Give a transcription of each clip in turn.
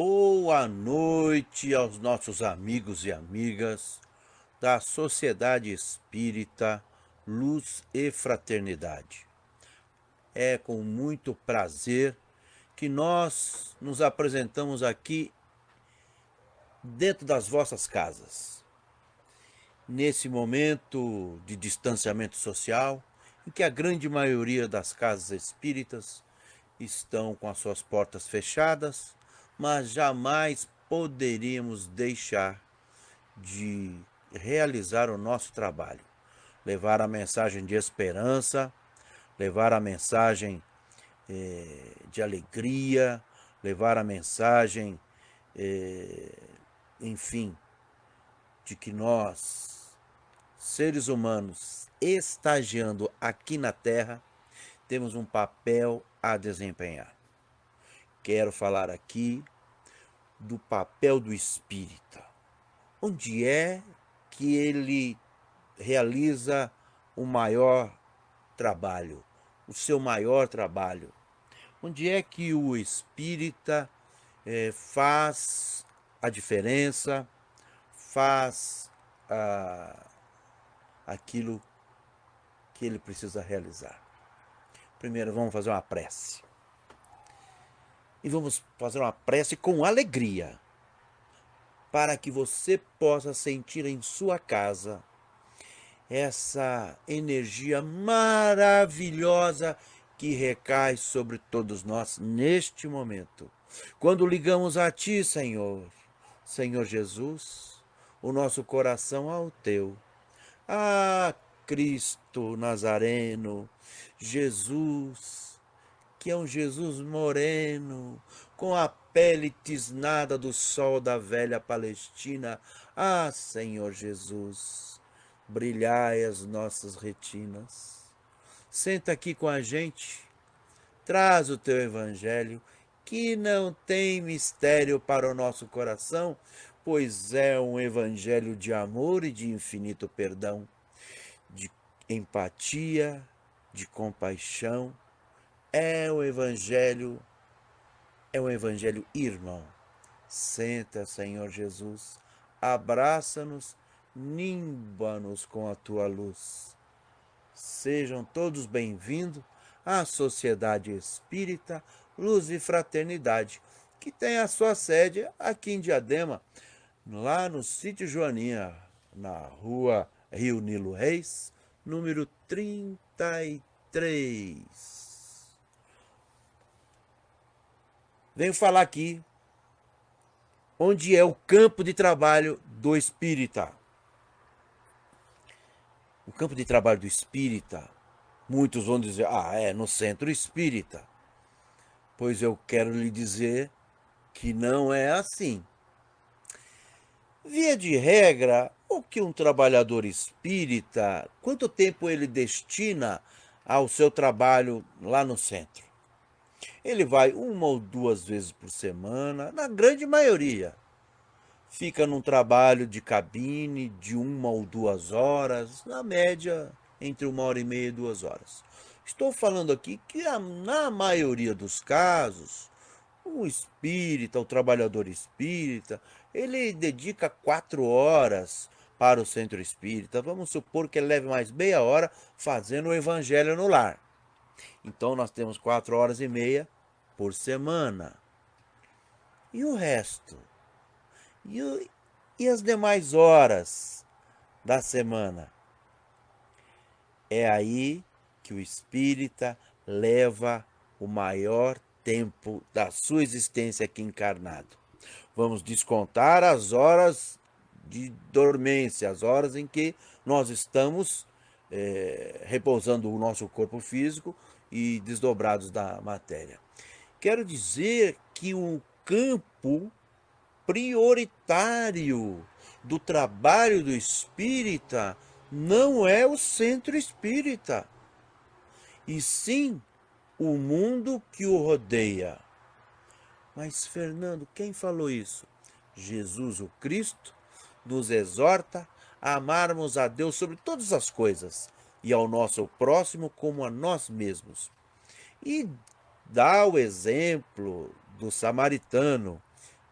Boa noite aos nossos amigos e amigas da Sociedade Espírita Luz e Fraternidade. É com muito prazer que nós nos apresentamos aqui dentro das vossas casas. Nesse momento de distanciamento social, em que a grande maioria das casas espíritas estão com as suas portas fechadas, mas jamais poderíamos deixar de realizar o nosso trabalho, levar a mensagem de esperança, levar a mensagem de alegria, levar a mensagem, enfim, de que nós, seres humanos, estagiando aqui na Terra, temos um papel a desempenhar. Quero falar aqui do papel do espírita. Onde é que ele realiza o maior trabalho, o seu maior trabalho? Onde é que o espírita faz a diferença, faz aquilo que ele precisa realizar? Primeiro vamos fazer uma prece. E vamos fazer uma prece com alegria, para que você possa sentir em sua casa essa energia maravilhosa que recai sobre todos nós neste momento. Quando ligamos a Ti, Senhor, Senhor Jesus, o nosso coração ao Teu. Ah, Cristo Nazareno, Jesus, que é um Jesus moreno, com a pele tisnada do sol da velha Palestina. Ah, Senhor Jesus, brilhai as nossas retinas. Senta aqui com a gente, traz o teu evangelho, que não tem mistério para o nosso coração, pois é um evangelho de amor e de infinito perdão, de empatia, de compaixão. É um evangelho irmão. Senta, Senhor Jesus, abraça-nos, nimba-nos com a tua luz. Sejam todos bem-vindos à Sociedade Espírita Luz e Fraternidade, que tem a sua sede aqui em Diadema, lá no Sítio Joaninha, na rua Rio Nilo Reis, número 33. Venho falar aqui onde é o campo de trabalho do espírita. O campo de trabalho do espírita, muitos vão dizer, é no centro espírita. Pois eu quero lhe dizer que não é assim. Via de regra, o que um trabalhador espírita, quanto tempo ele destina ao seu trabalho lá no centro? Ele vai 1 ou 2 vezes por semana, na grande maioria. Fica num trabalho de cabine de 1 ou 2 horas, na média entre 1h30 e 2 horas. Estou falando aqui que na maioria dos casos, o espírita, o trabalhador espírita, ele dedica 4 horas para o centro espírita. Vamos supor que ele leve mais meia hora fazendo o evangelho no lar. Então nós temos 4h30 por semana. E o resto? E as demais horas da semana? É aí que o espírita leva o maior tempo da sua existência aqui encarnado. Vamos descontar as horas de dormência, as horas em que nós estamos repousando o nosso corpo físico e desdobrados da matéria. Quero dizer que o campo prioritário do trabalho do espírita não é o centro espírita, e sim o mundo que o rodeia. Mas, Fernando, quem falou isso? Jesus, o Cristo, nos exorta a amarmos a Deus sobre todas as coisas e ao nosso próximo como a nós mesmos. E dá o exemplo do samaritano,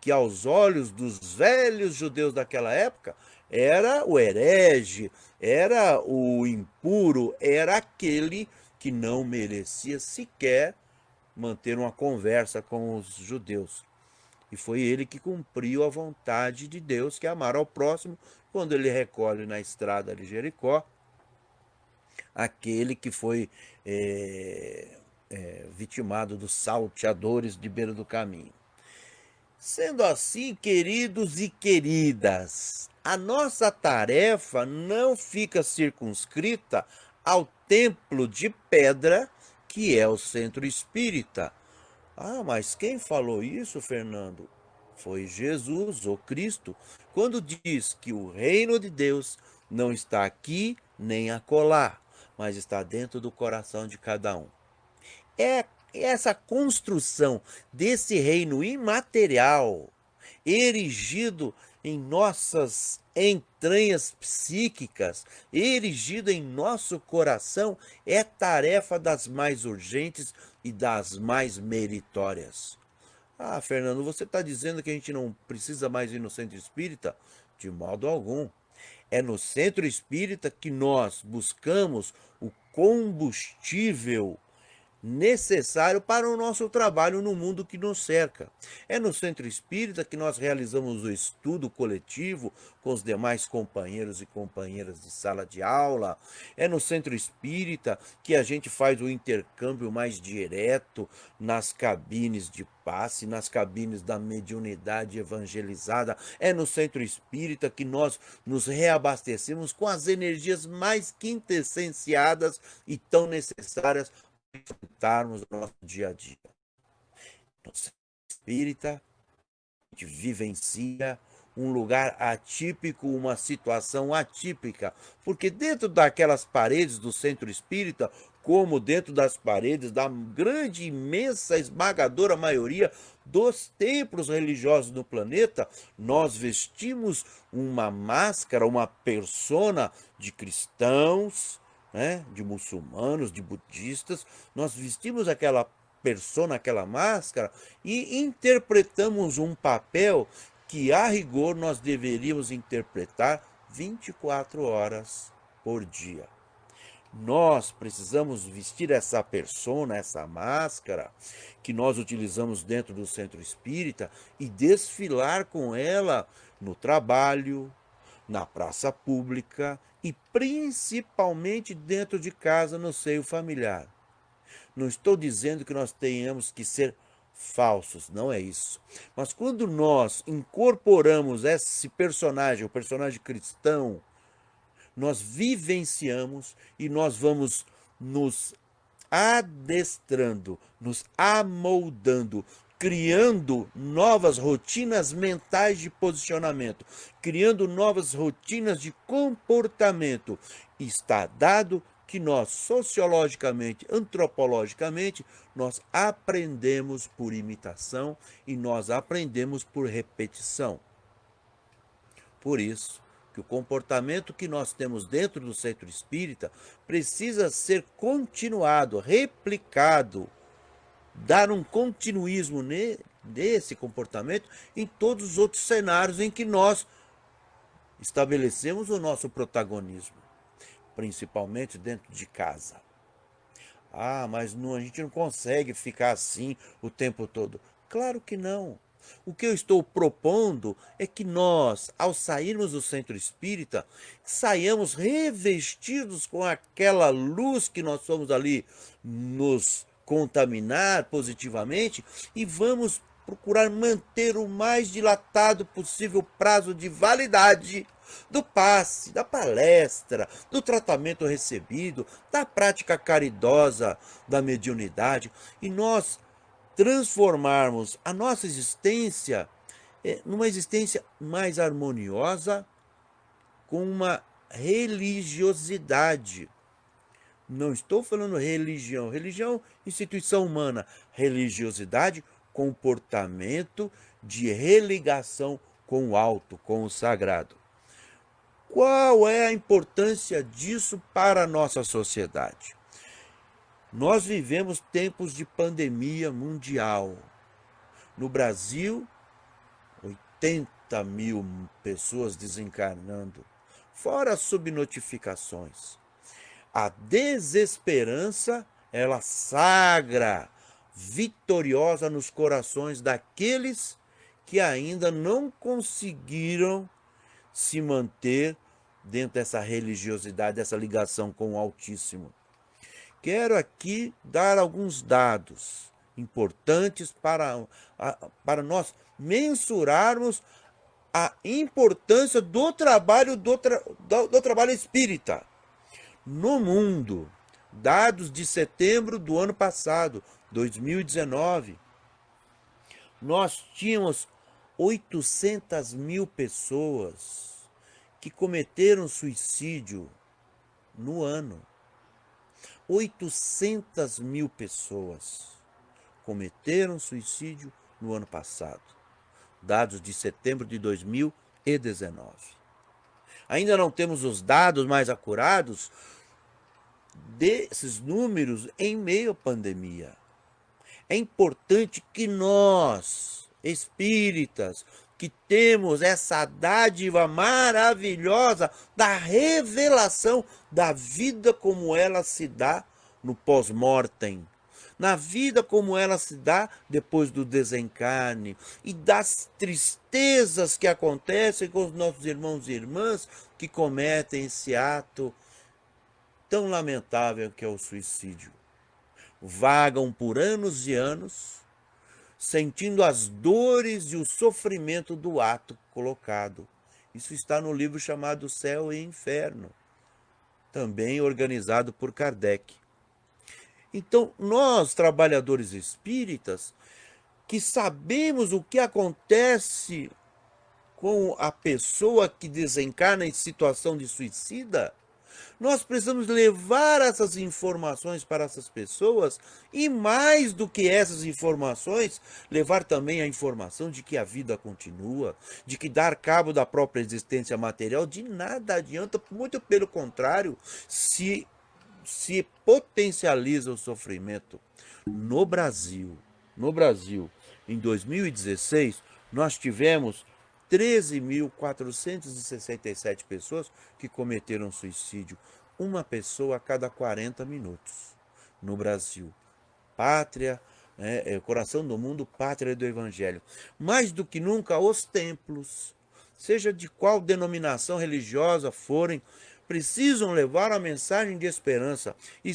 que que aos olhos dos velhos judeus daquela época era o herege, era o impuro, era aquele que não merecia sequer manter uma conversa com os judeus. E foi ele que cumpriu a vontade de Deus, que é amar ao próximo, quando ele recolhe na estrada de Jericó aquele que foi vitimado dos salteadores de beira do caminho. Sendo assim, queridos e queridas, a nossa tarefa não fica circunscrita ao templo de pedra que é o centro espírita. Ah, mas quem falou isso, Fernando? Foi Jesus, o Cristo, quando diz que o reino de Deus não está aqui nem acolá, mas está dentro do coração de cada um. É essa construção desse reino imaterial, erigido em nossas entranhas psíquicas, erigido em nosso coração, é tarefa das mais urgentes e das mais meritórias. Ah, Fernando, você está dizendo que a gente não precisa mais ir no centro espírita? De modo algum. É no centro espírita que nós buscamos o combustível necessário para o nosso trabalho no mundo que nos cerca. É no centro espírita que nós realizamos o estudo coletivo com os demais companheiros e companheiras de sala de aula. É no centro espírita que a gente faz o intercâmbio mais direto nas cabines de passe, nas cabines da mediunidade evangelizada. É no centro espírita que nós nos reabastecemos com as energias mais quintessenciadas e tão necessárias enfrentarmos o nosso dia a dia. No centro espírita, a gente vivencia um lugar atípico, uma situação atípica, porque dentro daquelas paredes do centro espírita, como dentro das paredes da grande, imensa, esmagadora maioria dos templos religiosos no planeta, nós vestimos uma máscara, uma persona de cristãos, de muçulmanos, de budistas. Nós vestimos aquela persona, aquela máscara e interpretamos um papel que, a rigor, nós deveríamos interpretar 24 horas por dia. Nós precisamos vestir essa persona, essa máscara que nós utilizamos dentro do centro espírita e desfilar com ela no trabalho, na praça pública e principalmente dentro de casa, no seio familiar. Não estou dizendo que nós tenhamos que ser falsos, não é isso. Mas quando nós incorporamos esse personagem, o personagem cristão, nós vivenciamos e nós vamos nos adestrando, nos amoldando, criando novas rotinas mentais de posicionamento, criando novas rotinas de comportamento. Está dado que nós, sociologicamente, antropologicamente, nós aprendemos por imitação e nós aprendemos por repetição. Por isso, que o comportamento que nós temos dentro do centro espírita precisa ser continuado, replicado, dar um continuismo nesse comportamento em todos os outros cenários em que nós estabelecemos o nosso protagonismo, principalmente dentro de casa. Ah, mas a gente não consegue ficar assim o tempo todo. Claro que não. O que eu estou propondo é que nós, ao sairmos do centro espírita, saiamos revestidos com aquela luz que nós somos ali nos contaminar positivamente e vamos procurar manter o mais dilatado possível prazo de validade do passe, da palestra, do tratamento recebido, da prática caridosa da mediunidade, e nós transformarmos a nossa existência numa existência mais harmoniosa, com uma religiosidade. Não estou falando religião. Religião, instituição humana. Religiosidade, comportamento de religação com o alto, com o sagrado. Qual é a importância disso para a nossa sociedade? Nós vivemos tempos de pandemia mundial. No Brasil, 80 mil pessoas desencarnando, fora as subnotificações. A desesperança, ela sagra, vitoriosa nos corações daqueles que ainda não conseguiram se manter dentro dessa religiosidade, dessa ligação com o Altíssimo. Quero aqui dar alguns dados importantes para nós mensurarmos a importância do trabalho do trabalho espírita no mundo. Dados de setembro do ano passado, 2019, nós tínhamos 800 mil pessoas que cometeram suicídio no ano. 800 mil pessoas cometeram suicídio no ano passado. Dados de setembro de 2019. Ainda não temos os dados mais acurados desses números em meio à pandemia. É importante que nós, espíritas, que temos essa dádiva maravilhosa da revelação da vida como ela se dá no pós-mortem, na vida como ela se dá depois do desencarne, e das tristezas que acontecem com os nossos irmãos e irmãs que cometem esse ato tão lamentável que é o suicídio. Vagam por anos e anos, sentindo as dores e o sofrimento do ato colocado. Isso está no livro chamado Céu e Inferno, também organizado por Kardec. Então, nós, trabalhadores espíritas, que sabemos o que acontece com a pessoa que desencarna em situação de suicida, nós precisamos levar essas informações para essas pessoas e, mais do que essas informações, levar também a informação de que a vida continua, de que dar cabo da própria existência material de nada adianta, muito pelo contrário, se potencializa o sofrimento. No Brasil, em 2016, nós tivemos 13.467 pessoas que cometeram suicídio. Uma pessoa a cada 40 minutos no Brasil. Pátria, coração do mundo, pátria do Evangelho. Mais do que nunca, os templos, seja de qual denominação religiosa forem, precisam levar a mensagem de esperança. E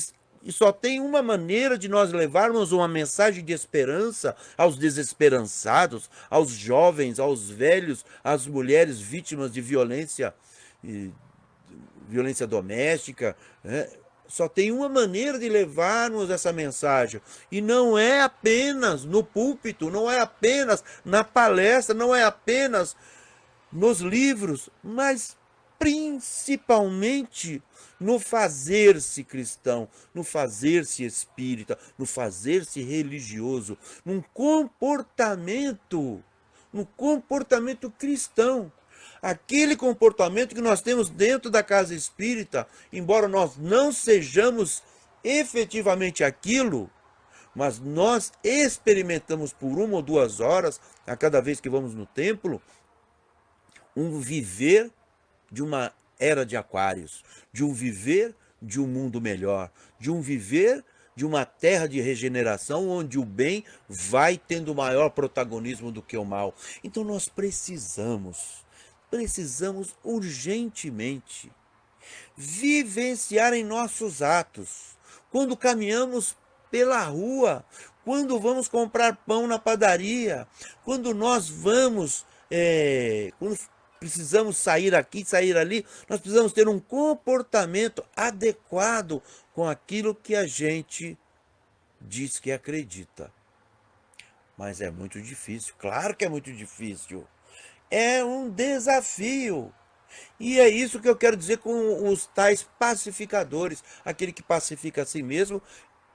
só tem uma maneira de nós levarmos uma mensagem de esperança aos desesperançados, aos jovens, aos velhos, às mulheres vítimas de violência doméstica. Só tem uma maneira de levarmos essa mensagem. E não é apenas no púlpito, não é apenas na palestra, não é apenas nos livros, mas principalmente no fazer-se cristão, no fazer-se espírita, no fazer-se religioso, no comportamento cristão. Aquele comportamento que nós temos dentro da casa espírita, embora nós não sejamos efetivamente aquilo, mas nós experimentamos por 1 ou 2 horas, a cada vez que vamos no templo, um viver de uma era de Aquários, de um viver de um mundo melhor, de um viver de uma terra de regeneração onde o bem vai tendo maior protagonismo do que o mal. Então nós precisamos urgentemente vivenciar em nossos atos, quando caminhamos pela rua, quando vamos comprar pão na padaria, quando nós vamos, quando precisamos sair aqui, sair ali, nós precisamos ter um comportamento adequado com aquilo que a gente diz que acredita. Mas é muito difícil, claro que é muito difícil. É um desafio. E é isso que eu quero dizer com os tais pacificadores, aquele que pacifica a si mesmo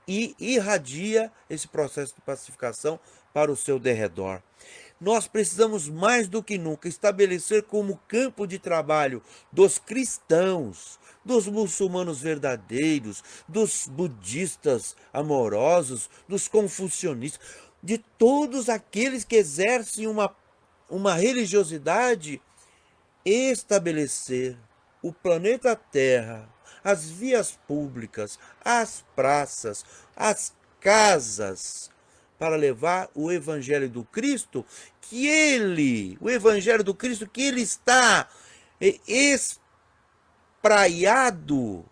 e irradia esse processo de pacificação para o seu derredor. Nós precisamos mais do que nunca estabelecer como campo de trabalho dos cristãos, dos muçulmanos verdadeiros, dos budistas amorosos, dos confucionistas, de todos aqueles que exercem uma uma religiosidade estabelecer o planeta Terra, as vias públicas, as praças, as casas, para levar o Evangelho do Cristo, o Evangelho do Cristo, que ele está espraiado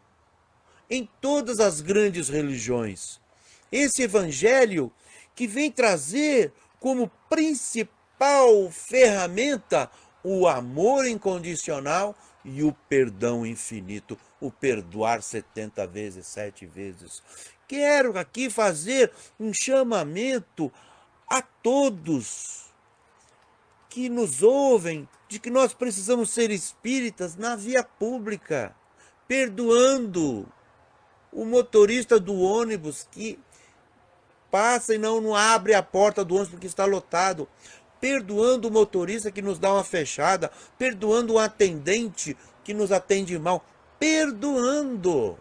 em todas as grandes religiões. Esse Evangelho que vem trazer como principal ferramenta o amor incondicional e o perdão infinito, o perdoar 70 vezes, 7 vezes. Quero aqui fazer um chamamento a todos que nos ouvem de que nós precisamos ser espíritas na via pública, perdoando o motorista do ônibus que passa e não abre a porta do ônibus porque está lotado, perdoando o motorista que nos dá uma fechada, perdoando o atendente que nos atende mal, perdoando.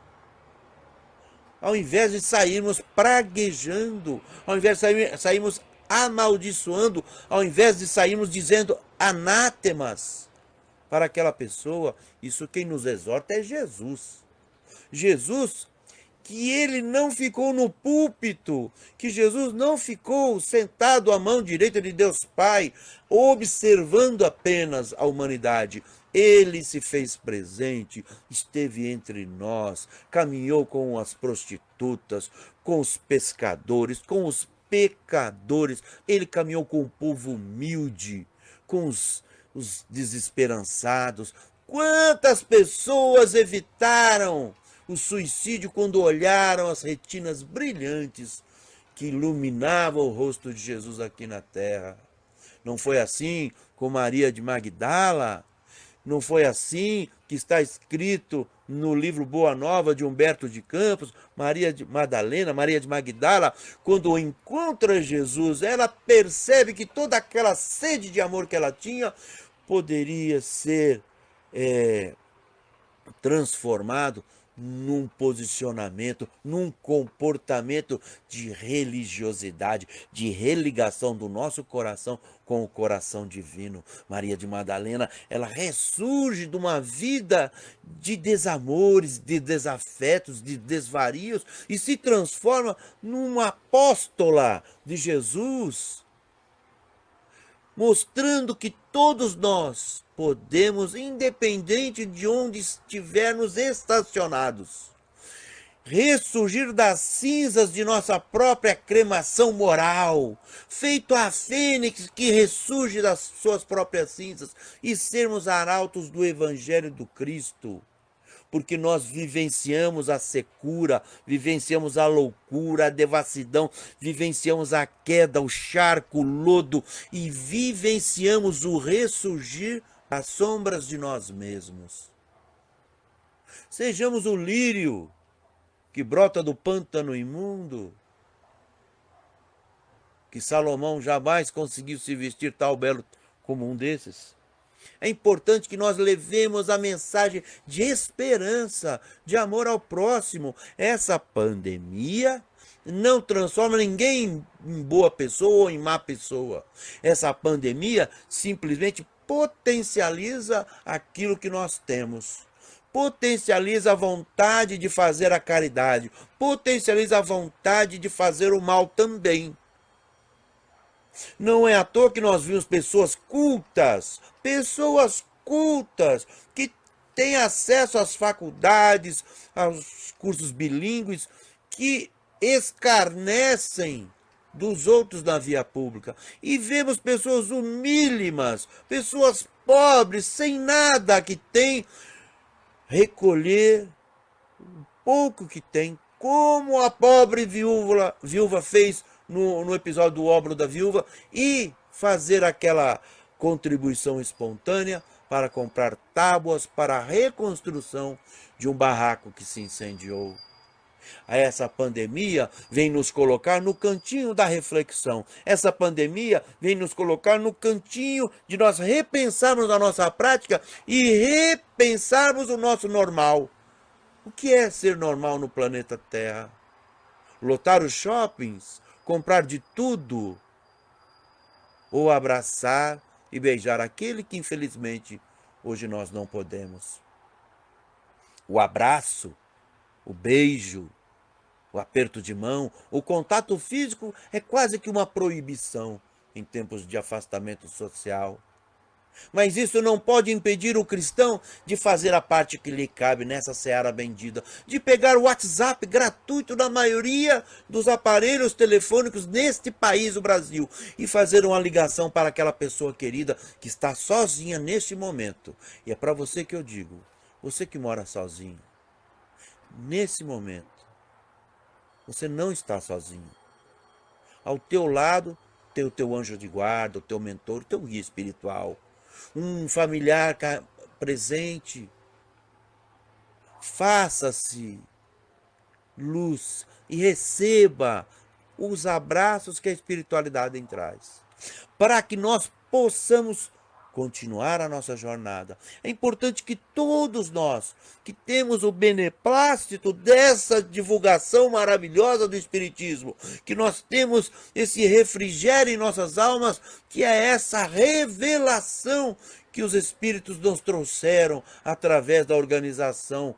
Ao invés de sairmos praguejando, ao invés de sairmos amaldiçoando, ao invés de sairmos dizendo anátemas para aquela pessoa, isso quem nos exorta é Jesus. Jesus, que ele não ficou no púlpito, que Jesus não ficou sentado à mão direita de Deus Pai, observando apenas a humanidade. Ele se fez presente, esteve entre nós, caminhou com as prostitutas, com os pescadores, com os pecadores. Ele caminhou com o povo humilde, com os desesperançados. Quantas pessoas evitaram o suicídio quando olharam as retinas brilhantes que iluminavam o rosto de Jesus aqui na terra? Não foi assim com Maria de Magdala? Não foi assim que está escrito no livro Boa Nova de Humberto de Campos? Maria de Madalena, Maria de Magdala, quando encontra Jesus, ela percebe que toda aquela sede de amor que ela tinha poderia ser transformado num posicionamento, num comportamento de religiosidade, de religação do nosso coração com o coração divino. Maria de Madalena, ela ressurge de uma vida de desamores, de desafetos, de desvarios e se transforma numa apóstola de Jesus, mostrando que todos nós podemos, independente de onde estivermos estacionados, ressurgir das cinzas de nossa própria cremação moral, feito a fênix que ressurge das suas próprias cinzas, e sermos arautos do Evangelho do Cristo. Porque nós vivenciamos a secura, vivenciamos a loucura, a devassidão, vivenciamos a queda, o charco, o lodo e vivenciamos o ressurgir das sombras de nós mesmos. Sejamos o lírio que brota do pântano imundo, que Salomão jamais conseguiu se vestir tal belo como um desses. É importante que nós levemos a mensagem de esperança, de amor ao próximo. Essa pandemia não transforma ninguém em boa pessoa ou em má pessoa. Essa pandemia simplesmente potencializa aquilo que nós temos. Potencializa a vontade de fazer a caridade. Potencializa a vontade de fazer o mal também. Não é à toa que nós vimos pessoas cultas que têm acesso às faculdades, aos cursos bilíngues, que escarnecem dos outros na via pública. E vemos pessoas humílimas, pessoas pobres, sem nada que têm, recolher o pouco que tem, como a pobre viúva fez no episódio do Óbolo da Viúva, e fazer aquela contribuição espontânea para comprar tábuas para a reconstrução de um barraco que se incendiou. Essa pandemia vem nos colocar no cantinho da reflexão. Essa pandemia vem nos colocar no cantinho de nós repensarmos a nossa prática e repensarmos o nosso normal. O que é ser normal no planeta Terra? Lotar os shoppings? Comprar de tudo? Ou abraçar e beijar aquele que infelizmente hoje nós não podemos. O abraço, o beijo, o aperto de mão, o contato físico é quase que uma proibição em tempos de afastamento social. Mas isso não pode impedir o cristão de fazer a parte que lhe cabe nessa seara bendita, de pegar o WhatsApp gratuito da maioria dos aparelhos telefônicos neste país, o Brasil, e fazer uma ligação para aquela pessoa querida que está sozinha neste momento. E é para você que eu digo, você que mora sozinho, nesse momento, você não está sozinho. Ao teu lado tem o teu anjo de guarda, o teu mentor, o teu guia espiritual, um familiar presente. Faça-se luz e receba os abraços que a espiritualidade traz, para que nós possamos continuar a nossa jornada. É importante que todos nós, que temos o beneplácito dessa divulgação maravilhosa do Espiritismo, que nós temos esse refrigério em nossas almas, que é essa revelação que os Espíritos nos trouxeram através da organização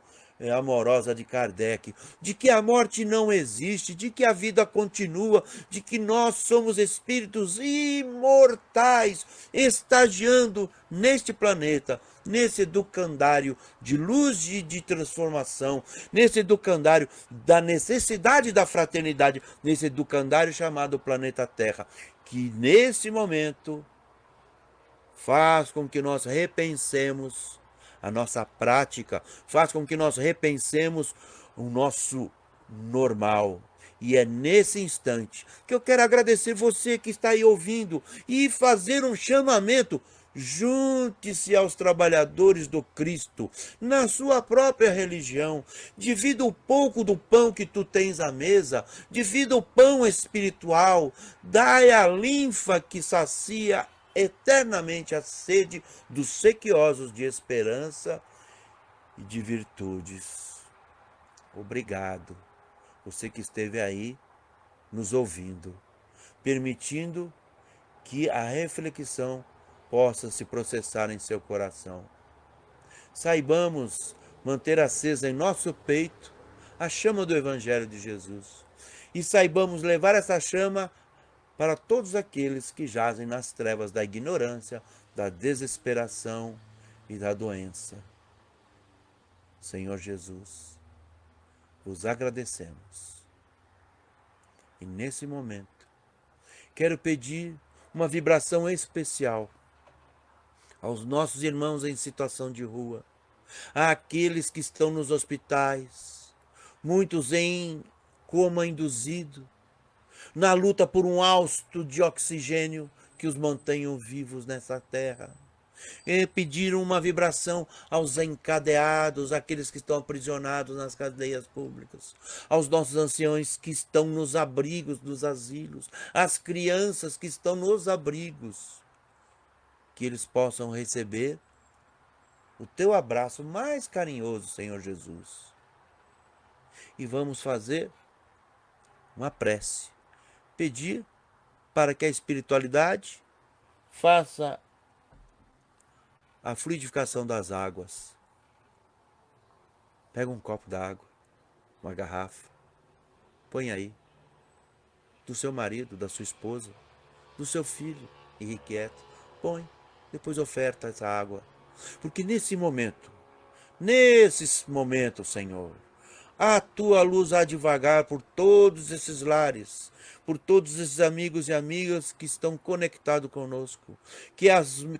amorosa de Kardec, de que a morte não existe, de que a vida continua, de que nós somos espíritos imortais, estagiando neste planeta, nesse educandário de luz e de transformação, nesse educandário da necessidade da fraternidade, nesse educandário chamado planeta Terra, que nesse momento faz com que nós repensemos a nossa prática, faz com que nós repensemos o nosso normal. E é nesse instante que eu quero agradecer você que está aí ouvindo e fazer um chamamento. Junte-se aos trabalhadores do Cristo, na sua própria religião. Divida um pouco do pão que tu tens à mesa, divida o pão espiritual, dai a linfa que sacia eternamente a sede dos sequiosos de esperança e de virtudes. Obrigado, você que esteve aí nos ouvindo, permitindo que a reflexão possa se processar em seu coração. Saibamos manter acesa em nosso peito a chama do Evangelho de Jesus e saibamos levar essa chama para todos aqueles que jazem nas trevas da ignorância, da desesperação e da doença. Senhor Jesus, vos agradecemos. E nesse momento, quero pedir uma vibração especial aos nossos irmãos em situação de rua, àqueles que estão nos hospitais, muitos em coma induzido, na luta por um hausto de oxigênio que os mantenham vivos nessa terra. E pediram uma vibração aos encadeados, aqueles que estão aprisionados nas cadeias públicas, aos nossos anciões que estão nos abrigos dos asilos, às crianças que estão nos abrigos, que eles possam receber o teu abraço mais carinhoso, Senhor Jesus. E vamos fazer uma prece, pedir para que a espiritualidade faça a fluidificação das águas. Pega um copo d'água, uma garrafa, põe aí, do seu marido, da sua esposa, do seu filho, irrequieto, põe, depois oferta essa água. Porque nesse momento, Senhor, a tua luz há de vagar por todos esses lares, por todos esses amigos e amigas que estão conectados conosco. Que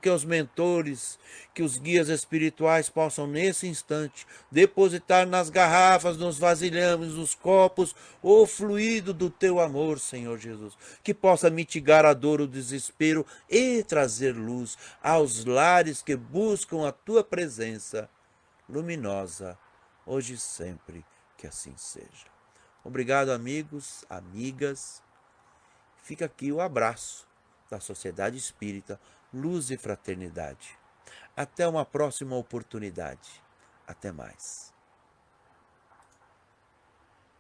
os mentores, que os guias espirituais possam, nesse instante, depositar nas garrafas, nos vasilhames, nos copos, o fluido do teu amor, Senhor Jesus. Que possa mitigar a dor, o desespero e trazer luz aos lares que buscam a tua presença luminosa, hoje e sempre. Que assim seja. Obrigado, amigos, amigas. Fica aqui o abraço da Sociedade Espírita Luz e Fraternidade. Até uma próxima oportunidade. Até mais.